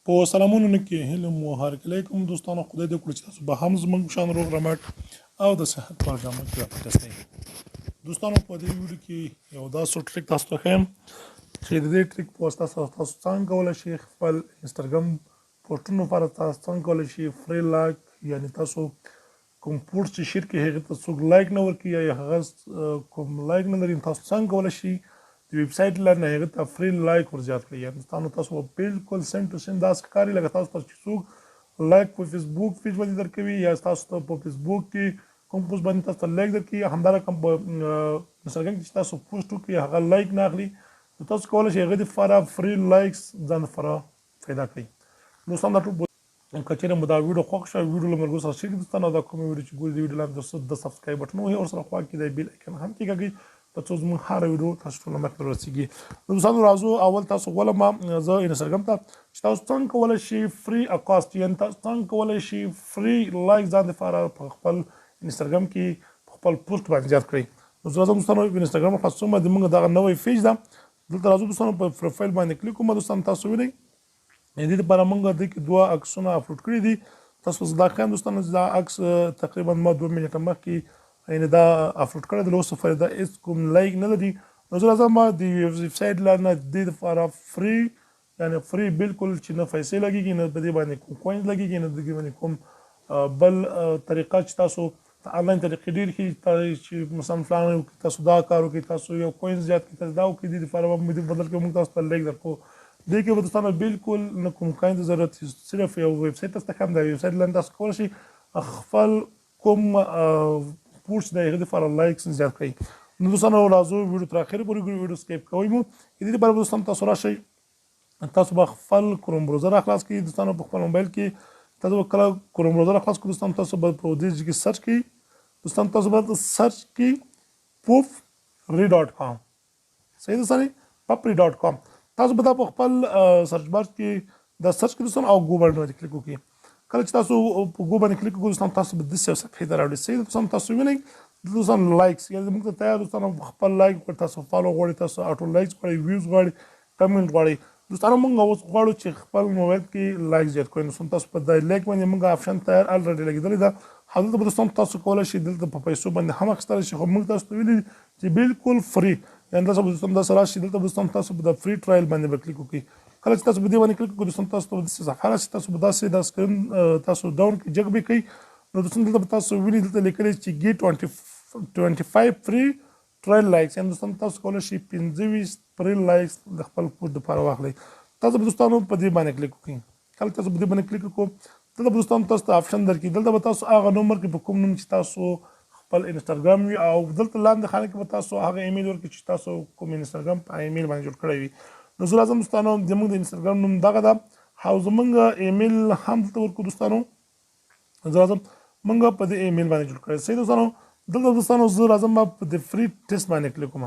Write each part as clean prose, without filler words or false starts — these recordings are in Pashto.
په سلامونه کې هیله مو هرکلی کوم دوستانو. خدای دې وکړي چې تاسو به هم زموږ په شان روغ رمټ او د صحت په جامه کې راپټسئ. دوستانو په دې ویډیو کې یو داسې ټریک تاسو ته ښیم چې د دې ټریک په واسطه تاسو څنګه کولی شئ خپل انسټاګرام پوسټونو لپاره تاسو څنګه کولی شئ فری لایک، یعنې تاسو کوم پوسټ چې شیر کړئ هغې ته څوک لایک نه ورکړي یا هغه کوم لایک نه لري، تاسو څنګه کولی شئ د ویب سایټ له نه هغې ته فری لایک ور زیات کړئ. یعنې تاسو به بالکل سیم ټو سیم داسې ښکاري لکه تاسو ته چې څوک لایک په فیسبوک پیج باندې درکوي یا تاسو ته په فیسبوک کې کوم پوسټ باندې تاسو ته لایک درکوي، همدارنګه په انسټاګرام کې چې تاسو پوسټ وکړئ هغه لایک نه اخلي، نو تاسو کولی شئ هغې دپاره فری لایکس ځان دپاره پیدا کړئ. دوستان دا ټول که چېرې مو دا ویډیو خوښ شوه ویډیو له ملګرو سره شریک کړئ. دوستانو دا کومه ویډیو چې ګورئ د ویډیو لاندې د سبسکرایب بټن ووهئ، ورسره خوا کې د بیل ایکن هم کېږدئ تر څو زموږ هره ویډیو تاسو ټول مخې ته رسېږي. نو دوستانو راځو اول تاسو غولم زه انسټاګرام ته چې تاسو څنګه کولی شئ فری اکاست، یعنې تاسو څنګه کولی شئ فری لایک ځان دپاره په خپل انسټاګرام کې په خپل پوسټ باندې زیات کړئ. نو زه راځم دوستانو انسټاګرام خلاصوم، د موږ دغه نوی پیج ده، دلته راځو دوستانو په پروفایل باندې کلیک کوم. دوستانو تاسو وینئ د دې لپاره موږ دې کې 2 عکسونه اپلوډ کړي دي. تاسو دا ښیم دوستانو چې دا عکس تقریبا ما 2 منټه مخکې یعنې دا اپلوډ کړی دی، اوس پورې دا هېڅ کوم لایک نه لري. نو زه راځم د ویب سایټ له نه د دې لپاره فری، یعنې فری بالکل چې نه پیسې لګېږي نه په دې باندې کوم کوینز لګېږي نه د دې باندې کوم بل طریقه چې تاسو آنلاین طریقې ډېرې ښې چې مثلا فلان وکړي تاسو دا کار وکړئ، تاسو یو کوینز زیات کړئ، تاسو دا وکړئ، دې لپاره به موږ بدل کې موږ تاسو ته لایک درکړو. دې کې به دوستانو بالکل نه کوم کوینز ضرورت، صرف یو ویب سایټ تاسو ته ښیم. دا ویب سایټ لاندې تاسو کولی شئ خپل کوم پوسټ دی هغې دپاره لایکس زیات کړئ. نو دوستانو راځو ویډیو تر اخره پورې ګورئ، ویډیو سکیپ کوئ مو. دې لپاره به دوستانو تاسو راشئ، تاسو به خپل کروم براوزر خلاص کړئ. دوستانو په خپل موبایل کې تاسو به کله کروم براوزر خلاص کړئ دوستانو تاسو به په دې کې سرچ کړئ. دوستانو تاسو به سرچ کړئ pufri.com، صحیح دوستانو pufri.com. تاسو به دا په خپل سرچ بار کې دا سرچ کړئ دوستانو او ګو باندې کلیک وکړئ. کله چې تاسو په ګو باندې کلیک وکړئ دوستانو تاسو به داسې یو صفحې ته راوړئ. صحیح دوستانو تاسو وینئ دوستانو لایکس، یعنې موږ ته تیار دوستانو خپل لایک غواړئ، تاسو فالو غواړئ، تاسو اټو لایکس غواړئ، ویوز غواړئ، کمنټ غواړئ. دوستانو موږ اوس غواړو چې خپل موبایل کې لایک زیات کړئ. نو تاسو په دې لایک باندې موږ آپشن تیار الریډي لګېدلې ده. هلته به دوستانو تاسو کولی شئ دلته په پیسو باندې هم اخیستلی شئ، خو موږ تاسو ته ویلي چې بالکل فری، یعنې تاسو به دوستانو داسې راشئ دلته به دوستانو تاسو به د فری ټرایل باندې به کلیک وکړئ. کله چې تاسو په دې باندې کلیک وکړئ دوستانو تاسو ته به داسې صفحه راشي، تاسو به داسې دا سکرین تاسو ډاون کړئ، جګ به کوئ. نو دوستانو دلته به تاسو وینئ دلته لیکلی چې ګیټ 25 فری ټرایل لایکس، یعنې دوستانو تاسو کولی شئ 25 فری لایکس د خپل پوسټ لپاره واخلئ. تاسو به دوستانو په دې باندې کلیک وکړئ. کله تاسو په دې باندې کلیک وکړو دلته به دوستانو تاسو ته آپشن درکړي، دلته به تاسو هغه نومبر کې په کوم نوم چې تاسو خپل انسټاګرام وي او دلته لاندې خانه کې به تاسو هغه ایمیل ورکړئ چې تاسو کوم انسټاګرام په ایمیل باندې جوړ کړی وي. نو زه راځم دوستانو زموږ د انسټاګرام نوم دغه ده او زموږ ایمیل هم دلته ورکړو دوستانو. زه راځم موږ په دې ایمیل باندې جوړ کړی. صحیح دوستانو دلته دوستانو زه راځم په د فری ټیسټ باندې کلیک کوم.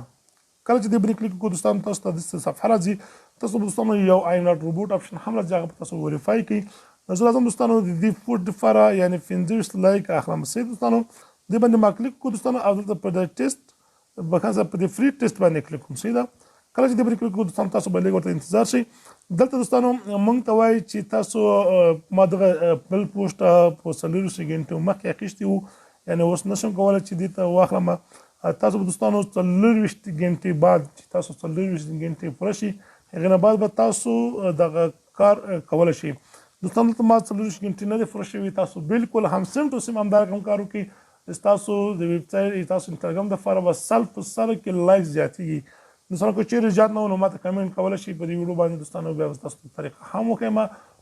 کله چې دې باندې کلیک وکړو دوستانو تاسو ته داسې صفحه راځي، تاسو به دوستانو یو آی ایم ناټ روبوټ آپشن هم راځي، هغه به تاسو ویریفای کړئ. زه راځم دوستانو د دې پوسټ لپاره یعنې 25 لایک اخلم. صحیح دوستانو دې باندې ما کلیک کړو دوستانو او دلته په د ټیسټ بخاصه په د فری ټیسټ باندې کلیک کوم. صحیح ده، کله چې دې باندې کلیک کړو دوستانو تاسو به لږ ورته انتظار شئ. دلته دوستانو موږ ته وایي چې تاسو ما دغه بل پوسټ په 40 سکنډو مخکې اخیستی وو، یعنې اوس نشم کولی چې دې ته واخلم. تاسو به دوستانو 40 غنټې بعد چې تاسو 40 غنټې پوره شي هغې نه بعد به تاسو دغه کار کولی شئ. دوستانو دلته ما 40 غنټې نه دی پوره شوي، تاسو بالکل هم سیم ټو سیم همدا رقم کار وکړئ. ستاسو د ویب سایټ تاسو انسټاګرام دپاره به سل په سل کې لایک زیاتېږي. دوستانو که چیرې زیات نه و نو ما ته کمنټ کولی شئ په دې ویډیو باندې دوستانو، بیا به تاسو په طریقه هم وښیم.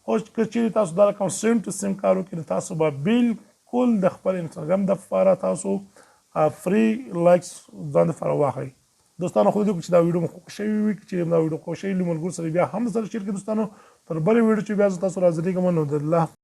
او که چیرې تاسو دا رقم سیم ټو سیم کار وکړئ نو تاسو به بالکل د خپل انسټاګرام دپاره تاسو فری لایکس ځان دپاره واخلئ. دوستانو خدای دې وکړي چې دا ویډیو مو خوښ شوي وي. چې دا ویډیو خوښ شوي وي ملګرو سره بیا هم سره شیر کړئ دوستانو. تر بلې ویډیو چې بیا زه تاسو راځلیږم نو د الله